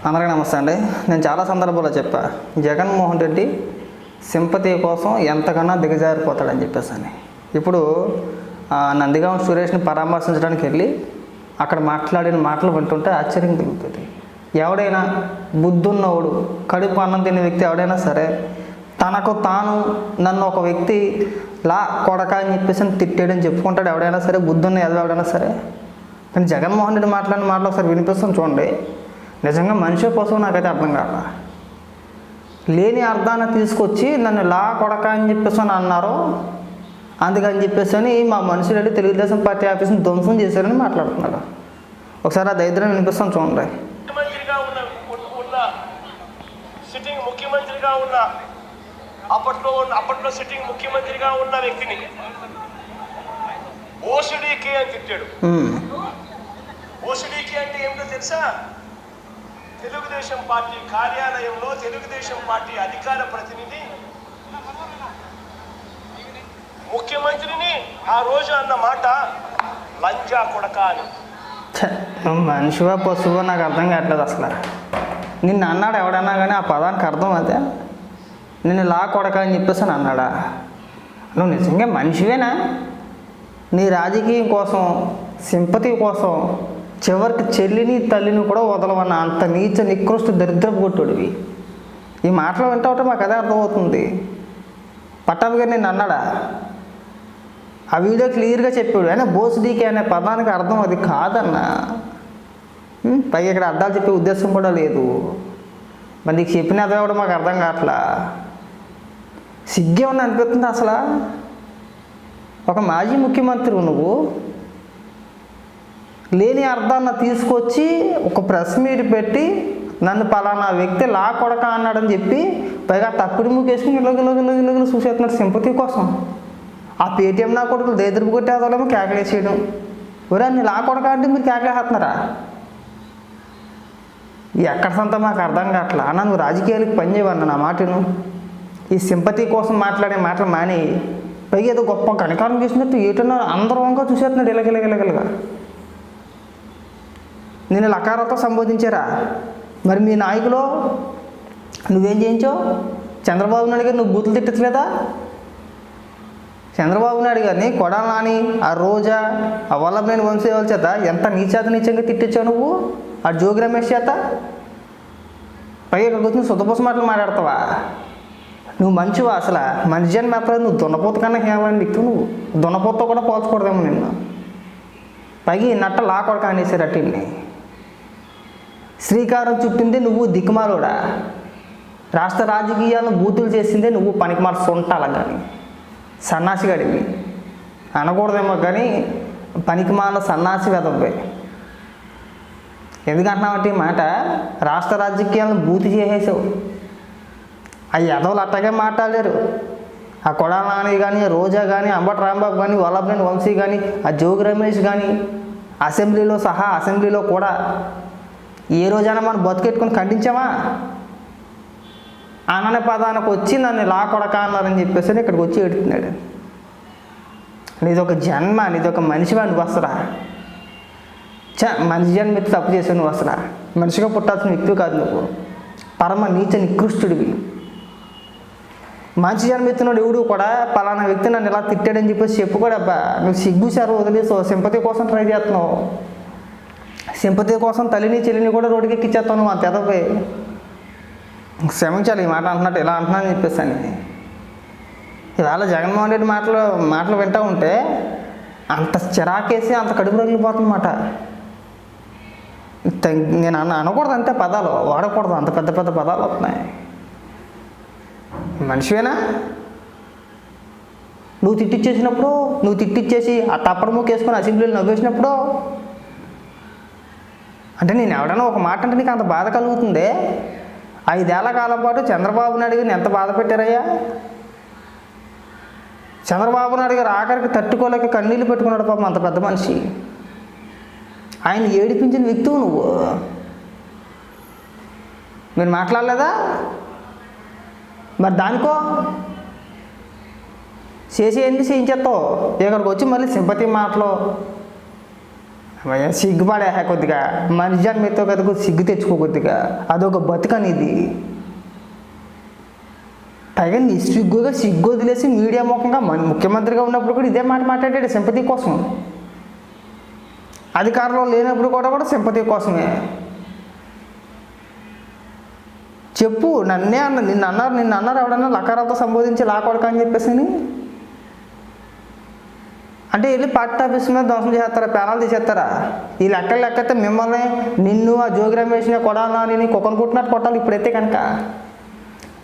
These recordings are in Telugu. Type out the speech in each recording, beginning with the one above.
అందరికీ నమస్తే అండి. నేను చాలా సందర్భాల్లో చెప్పా, జగన్మోహన్ రెడ్డి సింపతి కోసం ఎంతకన్నా దిగజారిపోతాడని చెప్పేసి. ఇప్పుడు నందిగామ సురేష్ని పరామర్శించడానికి వెళ్ళి అక్కడ మాట్లాడిన మాటలు వింటుంటే ఆశ్చర్యం కలుగుతుంది. ఎవడైనా బుద్ధున్నవాడు, కడుపు అన్నం తినే వ్యక్తి ఎవడైనా సరే తనకు తాను నన్ను ఒక వ్యక్తి లా కొడక అని చెప్పేసి తిట్టాడని చెప్పుకుంటాడు ఎవడైనా సరే, బుద్ధున్న ఎవడైనా సరే. కానీ జగన్మోహన్ రెడ్డి మాట్లాడిన మాటలు ఒకసారి వినిపిస్తాం చూడండి. నిజంగా మనిషి కోసం నాకైతే అర్థం కాదు. లేని అర్థాన్ని తీసుకొచ్చి నన్ను లా కొడక అని చెప్పేసి అన్నారు, అందుకని చెప్పేసి మా మనుషులు తెలుగుదేశం పార్టీ ఆఫీస్ని ధ్వంసం చేశారని మాట్లాడుతున్నాడు. ఒకసారి ఆ దరిద్రం వినిపిస్తాం చూడండి. ముఖ్యమంత్రిగా ఉన్న అప్పట్లో సిట్టింగ్ ముఖ్యమంత్రిగా ఉన్న వ్యక్తిని ఓసిడీకే అని తిట్టాడు. ఓసిడీకే అంటే ఏమిటో తెలుసా? తెలుగుదేశం పార్టీ కార్యాలయంలో తెలుగుదేశం పార్టీ అధికార ప్రతినిధి ముఖ్యమంత్రిని ఆ రోజు అన్న మాట లంజా కొడక అని. మనిషివా పశువా నాకు అర్థం కావట్లేదు అసలు. నిన్ను అన్నాడు ఎవడన్నా కానీ ఆ పదానికి అర్థం అదే. నిన్ను లా కొడక అని చెప్పేసి అన్నాడా? నువ్వు నిజంగా మనిషివేనా? నీ రాజకీయం కోసం, సింపతి కోసం చివరికి చెల్లిని తల్లిని కూడా వదలవన్న అంత నీచ నికృష్ట దరిద్రపు కొట్టుడివి. ఈ మాటలు వింటా ఉంటే మాకు అదే అర్థమవుతుంది. పట్టాభి గారు నిన్ను అన్నాడా? ఆ వీడియో క్లియర్గా చెప్పాడు. అయినా బోసుడీకే అనే పదానికి అర్థం అది కాదన్నా. పైగా ఇక్కడ అర్థాలు చెప్పే ఉద్దేశం కూడా లేదు. మరి నీకు చెప్పిన అదే కూడా మాకు అర్థం కావట్లా. సిగ్గేమన్నా అనిపిస్తుంది అసలు? ఒక మాజీ ముఖ్యమంత్రి నువ్వు లేని అర్థాన్ని తీసుకొచ్చి ఒక ప్రెస్ మీట్ పెట్టి నన్ను పలానా వ్యక్తి లా కొడక అన్నాడని చెప్పి పైగా తప్పుడు ముఖేసుకుని ఇలాగ చూసేస్తున్నాడు సింపతి కోసం. ఆ పేటీఎం నా కొడుకులు దేదరుపు కొట్టేదాలేమో కేకలేసేయడం. ఒరే అన్ని లా కొడక అంటే మీరు కేకలేస్తున్నారా? ఎక్కడ సంత మాకు అర్థం కావట్లా. అన్న నువ్వు రాజకీయాలకు పనిచేయవన్న నా మాటను. ఈ సింపతి కోసం మాట్లాడే మాటలు మాని పైగా ఏదో గొప్ప కనికారం చేసినట్టు ఏటన్నా అందరూ వంక చూసేస్తున్నాడు ఇలగలగలగలగా. నేను లకారాతో సంబోధించారా? మరి మీ నాయకులు నువ్వేం చేయించావు? చంద్రబాబు నాయుడు గారు నువ్వు బూతులు తిట్టలేదా? చంద్రబాబు నాయుడు గారిని కొడాలి నాని, ఆ రోజా, ఆ వల్లభనేని వంశీ వాళ్ళ చేత ఎంత నీచంగా తిట్టించావు నువ్వు, ఆ జోగి రమేష్ చేత. పైగా ఇక్కడికి వచ్చి శుద్ధపోస మాటలు మాట్లాడతావా? నువ్వు మంచివా అసలు? మనిషి అని మాత్రం నువ్వు దున్నపోత కన్నా హేమని వ్యక్తి. నువ్వు దున్నపోతతో కూడా పోల్చకూడదేమో నిన్ను. పైగా ఈ నట్ట లా కొడక అనేసారు అట్టిని. శ్రీకారం చుట్టిందే నువ్వు దిక్కుమాలోడా. రాష్ట్ర రాజకీయాలను బూతులు చేసిందే నువ్వు పనికిమాల సొంటాల కానీ సన్నాసిగాడివి అనకూడదేమో కానీ పనికిమాల సన్నాసి వెదవ్వే. ఎందుకంటున్నావంటే ఈ మాట? రాష్ట్ర రాజకీయాలను బూతి చేసేసావు. ఆ ఎదవలు అట్టగే మాట్లాడారు. ఆ కొడాలి నాని కానీ, రోజా కానీ, అంబటి రాంబాబు కానీ, వల్లభనేని వంశీ కానీ, ఆ జోగి రమేష్ కానీ అసెంబ్లీలో కూడా ఏ రోజైనా మనం బతుకెట్టుకొని ఖండించామా? అననే పదానికి వచ్చి నన్ను లా కొడక అన్నారని చెప్పేసి ఇక్కడికి వచ్చి ఎడుతున్నాడు. నీదొక జన్మ, నీదొక మనిషివా నువ్వు అసలా? మనిషి జన్మ ఎత్తి తప్పు చేసావు నువ్వు అసలా. మనిషిగా పుట్టాల్సిన వ్యక్తి కాదు నువ్వు. పరమ నీచ నికృష్టుడివి. మంచి జన్మ ఎత్తినోడు ఎవడు కూడా పలానా వ్యక్తి నన్ను ఇలా తిట్టాడని చెప్పేసి చెప్పుకోడబ్బా. నువ్వు సిగ్గుసారు వదిలేసావు. సింపతి కోసం ట్రై చేస్తున్నావు. సింపతి కోసం తల్లిని చెల్లిని కూడా రోడ్డుకి ఎక్కిచ్చేస్తావు నువ్వు. అంత ఎదపోయి క్షమించాలి ఈ మాట అంటున్నట్టు ఇలా అంటున్నాను చెప్పేసి అని. ఇవాళ జగన్మోహన్ రెడ్డి మాటలు వింటూ ఉంటే అంత చిరాకేసి అంత కడుపు రగిలిపోతుందన్నమాట. నేను అనకూడదు అంతే, పదాలు వాడకూడదు, అంత పెద్ద పెద్ద పదాలు వస్తున్నాయి. మనిషివేనా? నువ్వు తిట్టిచ్చేసి ఆ తప్పడు మూకేసుకొని అసెంబ్లీలో నవ్వేసినప్పుడు అంటే నేను ఎవడన్నా ఒక మాట అంటే నీకు అంత బాధ కలుగుతుందే? 5 ఏళ్ల కాలం పాటు చంద్రబాబు నాయుడు గారిని ఎంత బాధ పెట్టారయ్యా? చంద్రబాబు నాయుడు గారు ఆఖరికి తట్టుకోలేక కన్నీళ్ళు పెట్టుకున్నాడు పాపం. అంత పెద్ద మనిషి. ఆయన ఏడిపించిన వ్యక్తివు నువ్వు. మీరు మాట్లాడలేదా? మరి దానికో చేసేయండి చేయించేస్తావు. ఇక్కడికి వచ్చి మళ్ళీ సింపతి మాటలు సిగ్గుపడే కొద్దిగా మనిషి మీతో కదా కొద్దిగా సిగ్గు తెచ్చుకో కొద్దిగా, అదొక బతుకనిది. పైగా నీ సిగ్గు వదిలేసి మీడియా ముఖంగా ముఖ్యమంత్రిగా ఉన్నప్పుడు కూడా ఇదే మాట మాట్లాడాడు సింపతి కోసం. అధికారంలో లేనప్పుడు కూడా సింపతి కోసమే. చెప్పు, నిన్ను అన్నారు ఎవడన్నా లకారాలతో సంబోధించి లాకొడక అని చెప్పేసి. అంటే వెళ్ళి పార్టీ ఆఫీస్ మీద ధ్వంసం చేస్తారా, పేనాలు తీసేస్తారా? ఈ లెక్కైతే మిమ్మల్ని, నిన్ను, ఆ జోగి రమేష్ని కొడాలని కుక్కను కుట్టినట్టు కొట్టాలి ఇప్పుడైతే కనుక.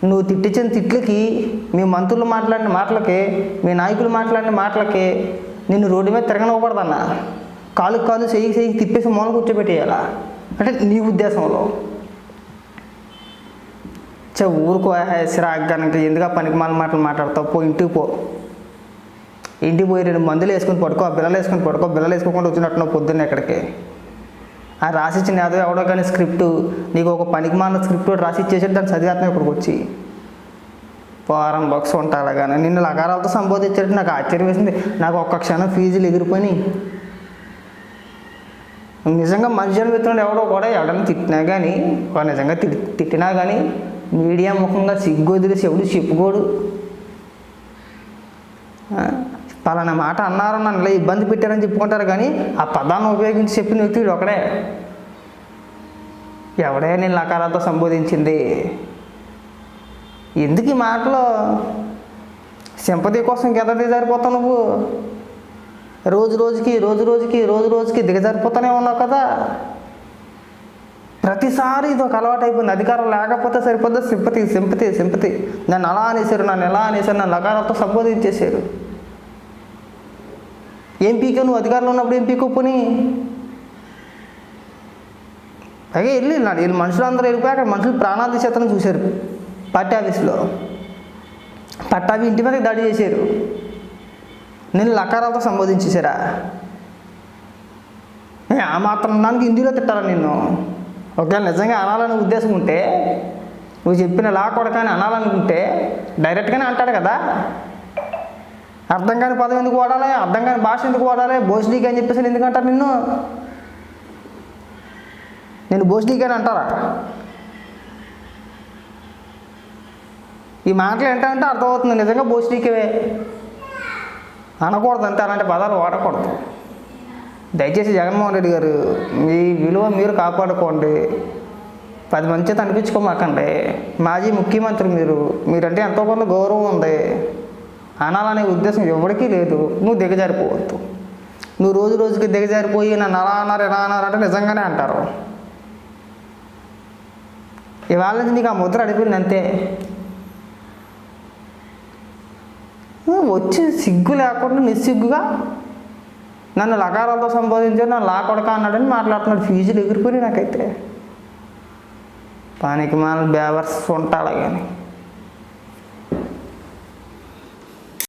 నువ్వు తిట్టించిన తిట్లకి, మీ మంత్రులు మాట్లాడిన మాటలకి, మీ నాయకులు మాట్లాడిన మాటలకి నిన్ను రోడ్డు మీద తిరగనివ్వకూడదన్నా. కాలు చెయ్యి తిప్పేసి మూల కూర్చోబెట్టేయాలా అంటే నీ ఉద్దేశంలో. ఊరుకో సిరాగ్ కనుక ఎందుకు పనికి మాటలు మాట్లాడతావు? పో, ఇంటికి పో. ఇంటికి పోయి 2 మందులు వేసుకొని పడుకో, బిల్లలు వేసుకోకుండా వచ్చినట్టున్నావు పొద్దున్న ఎక్కడికి. ఆ రాసిచ్చిన ఏదో ఎవడో కానీ స్క్రిప్టు, నీకు ఒక పనికి మాలిన స్క్రిప్ట్ రాసి ఇచ్చేసాడు, దాన్ని చదివేస్తాను ఇక్కడికి వచ్చి. వారం బక్స్ ఉంటారా కానీ నిన్ను లకారాలతో సంబోధించేటట్టు నాకు ఆశ్చర్యం వేసింది. నాకు ఒక్క క్షణం ఫీజులు ఎగిరిపోయినాయి. నిజంగా మనిషి అనిపిస్తున్నాడు ఎవడన్నా తిట్టినా కానీ, నిజంగా తిట్టినా కానీ మీడియా ముఖంగా సిగ్గు వదిలేసి ఎవడు చెప్పుకోడు. పలానా మాట అన్నారు, నన్ను ఇలా ఇబ్బంది పెట్టారని చెప్పుకుంటారు కానీ ఆ పదాన్ని ఉపయోగించి చెప్పిన వ్యక్తి ఒకడే. ఎవడే నేను లకారాలతో సంబోధించింది? ఎందుకు ఈ మాటలో? సింపతి కోసం ఎంత దిగజారిపోతావు నువ్వు? రోజు రోజుకి దిగజారిపోతానే ఉన్నావు కదా. ప్రతిసారి ఇది ఒక అలవాటు అయిపోయింది. అధికారం లేకపోతే సరిపోద్ది, సింపతి. నన్ను అలా అనేసారు, నన్ను లకారాలతో సంబోధించేశారు. ఏం పీకో నువ్వు? అధికారంలో ఉన్నప్పుడు ఏం పీకో పోనీ? పైగా వీళ్ళు మనుషులందరూ వెళ్ళిపోయి అక్కడ మనుషులు ప్రాణాలు తీసేతను చూశారు పార్టీ ఆఫీస్లో. పట్టాభి ఇంటి మీద దాడి చేశారు. నేను లకారాలతో సంబోధించేశారా? ఆ మాత్రం దానికి హిందీలో తిట్టారా నిన్ను? ఒకవేళ నిజంగా అనాలని ఉద్దేశం ఉంటే, నువ్వు చెప్పిన లా కొడకని అనాలనుకుంటే డైరెక్ట్గానే అంటాడు కదా. అర్థం కాని పదం ఎందుకు వాడాలి, అర్థం కాని భాష ఎందుకు వాడాలి? భోజనీకి అని చెప్పేసి ఎందుకు అంటారు నిన్ను? నేను భోజనీకి అని అంటారా? ఈ మాటలు ఏంటంటే అర్థమవుతుంది నిజంగా భోజనీకే అనకూడదు అంతే, అలాంటి పదాలు వాడకూడదు. దయచేసి జగన్మోహన్ రెడ్డి గారు మీ విలువ మీరు కాపాడుకోండి. 10 మంది చేత అనిపించుకోమాకండి. మాజీ ముఖ్యమంత్రి మీరంటే ఎంతో కొంత గౌరవం ఉంది. అనాలనే ఉద్దేశం ఎవరికీ లేదు. నువ్వు దిగజారిపోవద్దు. నువ్వు రోజుకి దిగజారిపోయి నన్ను అలా అన్నారు ఎలా అన్నారు అంటే నిజంగానే అంటారు. ఇవాళ నుంచి నీకు ఆ ముద్ర అడిపోయింది అంతే. వచ్చి సిగ్గు లేకుండా నిస్సిగ్గుగా నన్ను లకారాలతో సంబోధించారు, నన్ను లా కొడక అన్నాడని మాట్లాడుతున్నాడు. ఫీజులు ఎగిరిపోయి నాకైతే. పానికి మాల బేవర్స్ ఉంటాడు కానీ